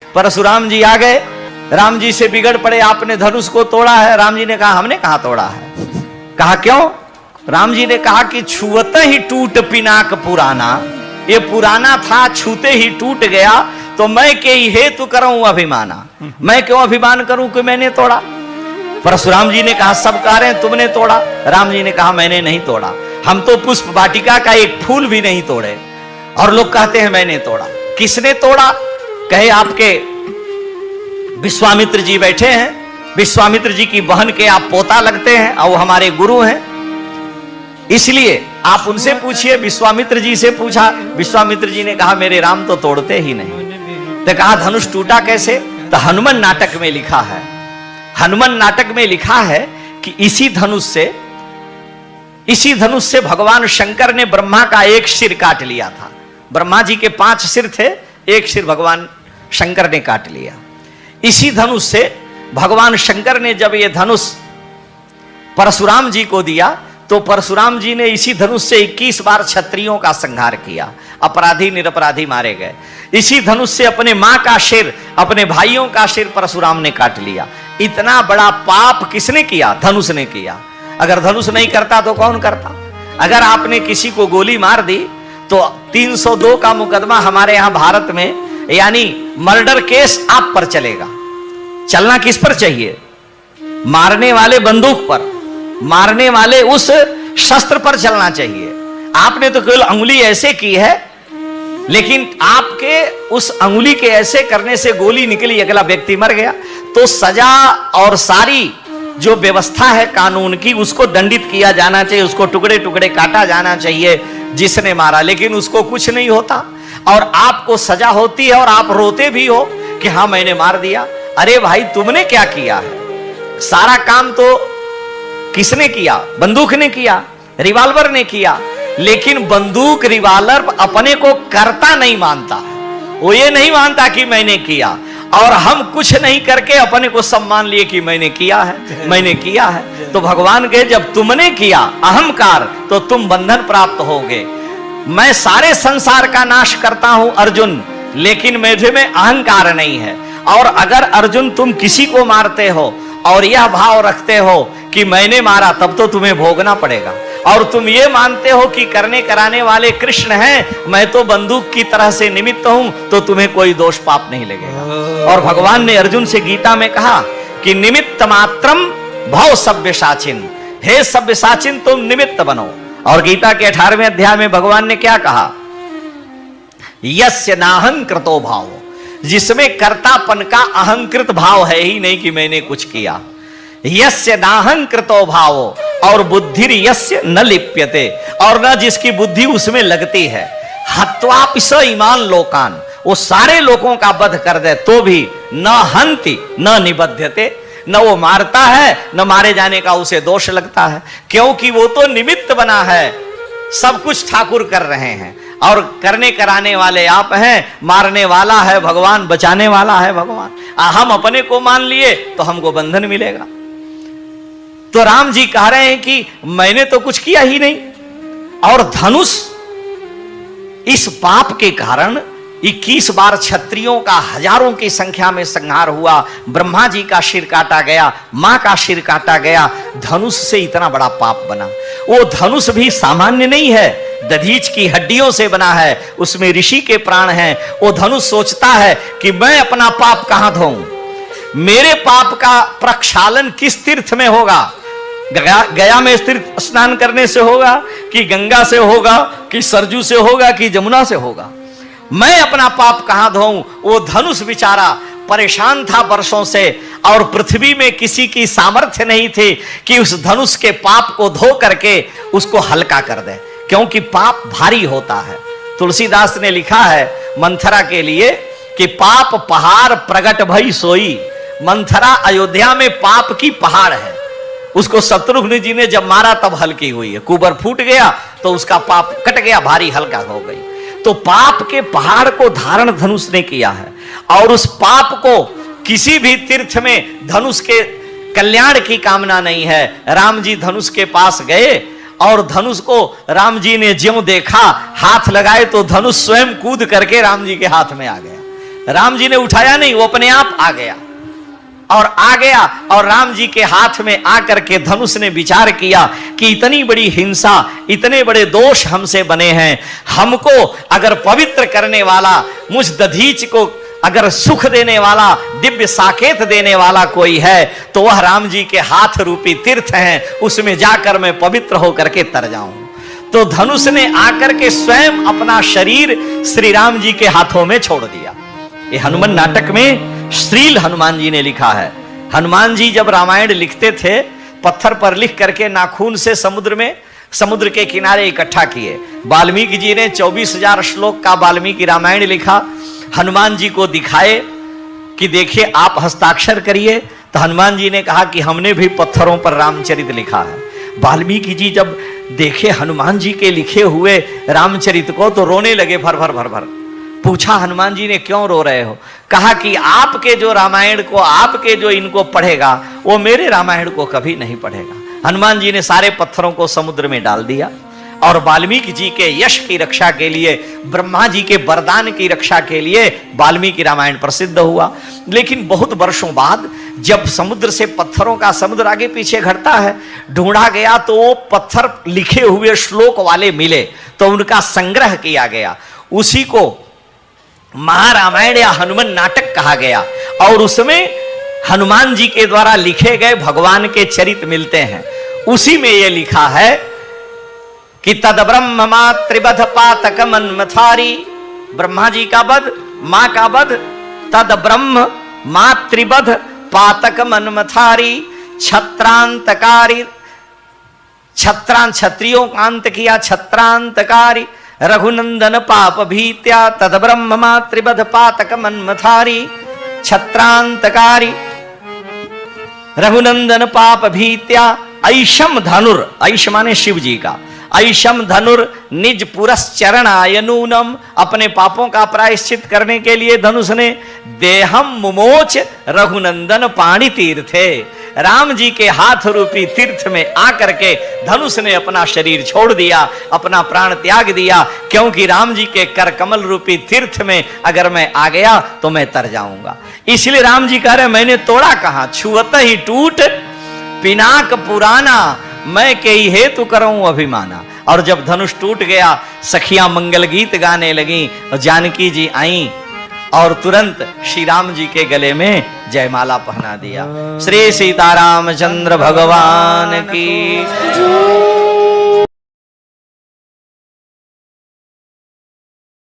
परशुराम जी आ गए, राम जी से बिगड़ पड़े, आपने धनुष को तोड़ा है। राम जी ने कहा हमने कहा तोड़ा है। कहा क्यों? राम जी ने कहा कि छुअते ही टूट पिनाक पुराना, ये पुराना था, छूते ही टूट गया, तो मैं के हेतु करूं अभिमाना, मैं क्यों अभिमान करूं कि मैंने तोड़ा। परशुराम जी ने कहा सब कह रहे हैं तुमने तोड़ा। राम जी ने कहा मैंने नहीं तोड़ा, हम तो पुष्प वाटिका का एक फूल भी नहीं तोड़े, और लोग कहते हैं मैंने तोड़ा। किसने तोड़ा? कहे आपके विश्वामित्र जी बैठे हैं, विश्वामित्र जी की बहन के आप पोता लगते हैं और वो हमारे गुरु हैं, इसलिए आप उनसे पूछिए। विश्वामित्र जी से पूछा, विश्वामित्र जी ने कहा मेरे राम तो तोड़ते ही नहीं। तो कहा धनुष टूटा कैसे? तो हनुमान नाटक में लिखा है, हनुमान नाटक में लिखा है कि इसी धनुष से भगवान शंकर ने ब्रह्मा का एक सिर काट लिया था। ब्रह्मा जी के 5 सिर थे, एक सिर भगवान शंकर ने काट लिया। इसी धनुष से भगवान शंकर ने जब ये धनुष परशुराम जी को दिया, तो परशुराम जी ने इसी धनुष से 21 बार क्षत्रियों का संहार किया, अपराधी निरपराधी मारे गए। इसी धनुष से अपने मां का सिर, अपने भाइयों का सिर परशुराम ने काट लिया। इतना बड़ा पाप किसने किया? धनुष ने किया। अगर धनुष नहीं करता तो कौन करता? अगर आपने किसी को गोली मार दी तो 302 का मुकदमा हमारे यहां भारत में, यानी मर्डर केस आप पर चलेगा। चलना किस पर चाहिए? मारने वाले बंदूक पर, मारने वाले उस शस्त्र पर चलना चाहिए। आपने तो केवल अंगुली ऐसे की है, लेकिन आपके उस अंगुली के ऐसे करने से गोली निकली, अगला व्यक्ति मर गया, तो सजा और सारी जो व्यवस्था है कानून की, उसको दंडित किया जाना चाहिए, उसको टुकड़े टुकड़े काटा जाना चाहिए जिसने मारा। लेकिन उसको कुछ नहीं होता और आपको सजा होती है और आप रोते भी हो कि हाँ मैंने मार दिया। अरे भाई तुमने क्या किया है? सारा काम तो किसने किया? बंदूक ने किया, रिवॉल्वर ने किया। लेकिन बंदूक रिवॉल्वर अपने को करता नहीं मानता, वो ये नहीं मानता कि मैंने किया, और हम कुछ नहीं करके अपने को सम्मान लिए कि मैंने किया है, मैंने किया है। तो भगवान कहे जब तुमने किया अहंकार तो तुम बंधन प्राप्त होगे। मैं सारे संसार का नाश करता हूं अर्जुन, लेकिन मेरे में अहंकार नहीं है। और अगर अर्जुन तुम किसी को मारते हो और यह भाव रखते हो कि मैंने मारा, तब तो तुम्हें भोगना पड़ेगा। और तुम ये मानते हो कि करने कराने वाले कृष्ण हैं, मैं तो बंदूक की तरह से निमित्त हूं, तो तुम्हें कोई दोष पाप नहीं लगेगा। और भगवान ने अर्जुन से गीता में कहा कि निमित्त मात्रम भव सव्यसाचिन, हे सव्यसाचिन तुम निमित्त बनो। और गीता के 18वें अध्याय में भगवान ने क्या कहा? यस्य नाहंकृतो भाव, जिसमें कर्तापन का अहंकृत भाव है ही नहीं कि मैंने कुछ किया। यस्य नाहंकृतो भाव, और बुद्धि यस्य न लिप्यते, और न जिसकी बुद्धि उसमें लगती है। हत्वापिस ईमान लोकान, वो सारे लोगों का वध कर दे तो भी न हंति न निबध्यते, न वो मारता है न मारे जाने का उसे दोष लगता है, क्योंकि वो तो निमित्त बना है। सब कुछ ठाकुर कर रहे हैं और करने कराने वाले आप हैं, मारने वाला है भगवान, बचाने वाला है भगवान। हम अपने को मान लिए तो हमको बंधन मिलेगा। तो राम जी कह रहे हैं कि मैंने तो कुछ किया ही नहीं। और धनुष, इस पाप के कारण 21 बार क्षत्रियों का हजारों की संख्या में संहार हुआ, ब्रह्मा जी का सिर काटा गया, मां का सिर काटा गया। धनुष से इतना बड़ा पाप बना। वो धनुष भी सामान्य नहीं है, दधीच की हड्डियों से बना है, उसमें ऋषि के प्राण हैं। वो धनुष सोचता है कि मैं अपना पाप कहां धोऊं, मेरे पाप का प्रक्षालन किस तीर्थ में होगा? गया में तीर्थ स्नान करने से होगा कि गंगा से होगा कि सरजू से होगा कि जमुना से होगा? मैं अपना पाप कहां धोऊं? वो धनुष बेचारा परेशान था वर्षों से, और पृथ्वी में किसी की सामर्थ्य नहीं थी कि उस धनुष के पाप को धो करके उसको हल्का कर दे, क्योंकि पाप भारी होता है। तुलसीदास ने लिखा है मंथरा के लिए कि पाप पहाड़ प्रगट भई सोई। मंथरा अयोध्या में पाप की पहाड़ है, उसको शत्रुघ्न जी ने जब मारा तब हल्की हुई है। कुबर फूट गया तो उसका पाप कट गया, भारी हल्का हो गई। तो पाप के पहाड़ को धारण धनुष ने किया है, और उस पाप को किसी भी तीर्थ में धनुष के कल्याण की कामना नहीं है। राम जी धनुष के पास गए और धनुष को राम जी ने ज्यों देखा, हाथ लगाए तो धनुष स्वयं कूद करके राम जी के हाथ में आ गया। राम जी ने उठाया नहीं, वो अपने आप आ गया और आ गया और राम जी के हाथ में आकर के धनुष ने विचार किया कि इतनी बड़ी हिंसा, इतने बड़े दोष हमसे बने हैं, हमको अगर पवित्र करने वाला, मुझ दधीच को अगर सुख देने वाला, दिव्य साकेत देने वाला कोई है तो वह राम जी के हाथ रूपी तीर्थ हैं, उसमें जाकर मैं पवित्र होकर के तर जाऊं। तो धनुष ने आकर के स्वयं अपना शरीर श्री राम जी के हाथों में छोड़ दिया। ये हनुमान नाटक में श्रील हनुमान जी ने लिखा है। हनुमान जी जब रामायण लिखते थे, पत्थर पर लिख करके नाखून से समुद्र के किनारे इकट्ठा किए। वाल्मीकि जी ने 24,000 श्लोक का वाल्मीकि रामायण लिखा, हनुमान जी को दिखाए कि देखिए आप हस्ताक्षर करिए। तो हनुमान जी ने कहा कि हमने भी पत्थरों पर रामचरित लिखा है। वाल्मीकि जी जब देखे हनुमान जी के लिखे हुए रामचरित को तो रोने लगे भर भर भर भर। पूछा हनुमान जी ने क्यों रो रहे हो? कहा कि आपके जो रामायण को, आपके जो इनको पढ़ेगा वो मेरे रामायण को कभी नहीं पढ़ेगा। हनुमान जी ने सारे पत्थरों को समुद्र में डाल दिया और वाल्मीकि जी के यश की रक्षा के लिए, ब्रह्मा जी के वरदान की रक्षा के लिए वाल्मीकि रामायण प्रसिद्ध हुआ। लेकिन बहुत वर्षों बाद जब समुद्र से पत्थरों का समुद्र आगे पीछे घटता है, ढूंढा गया तो वो पत्थर लिखे हुए श्लोक वाले मिले, तो उनका संग्रह किया गया। उसी को महारामायण या हनुमान नाटक कहा गया और उसमें हनुमान जी के द्वारा लिखे गए भगवान के चरित्र मिलते हैं। उसी में यह लिखा है कि तद ब्रह्म मातृवध पातक मन्मथारी, ब्रह्मा जी का वध, मां का वध, तद ब्रह्म मातृवध पातक मन्मथारी, छत्रांतकारी, क्षत्रियों का अंत किया, छत्रांतकारी, रघुनंदन पाप भीत्या, तद ब्रह्म मातृवध पातक मन्मथारी, छत्रांतकारी, रघुनंदन पाप भीत्या, ऐशम धनुर, ऐश माने शिव जी का, ऐशम धनुर निज पुरश्चरण आयनूनम, अपने पापों का प्रायश्चित करने के लिए धनुष ने देहम मुमोच रघुनंदन पाणी तीर्थे, राम जी के हाथ रूपी तीर्थ में आकर के धनुष ने अपना शरीर छोड़ दिया, अपना प्राण त्याग दिया, क्योंकि राम जी के कर कमल रूपी तीर्थ में अगर मैं आ गया तो मैं तर जाऊंगा। इसलिए राम जी कह रहे मैंने तोड़ा कहां, छुअत ही टूट पिनाक पुराना, मैं कई हेतु करूं अभिमाना। और जब धनुष टूट गया, सखियां मंगल गीत गाने लगी, जानकी जी आई और तुरंत श्री राम जी के गले में जयमाला पहना दिया। श्री सीतारामचंद्र भगवान की।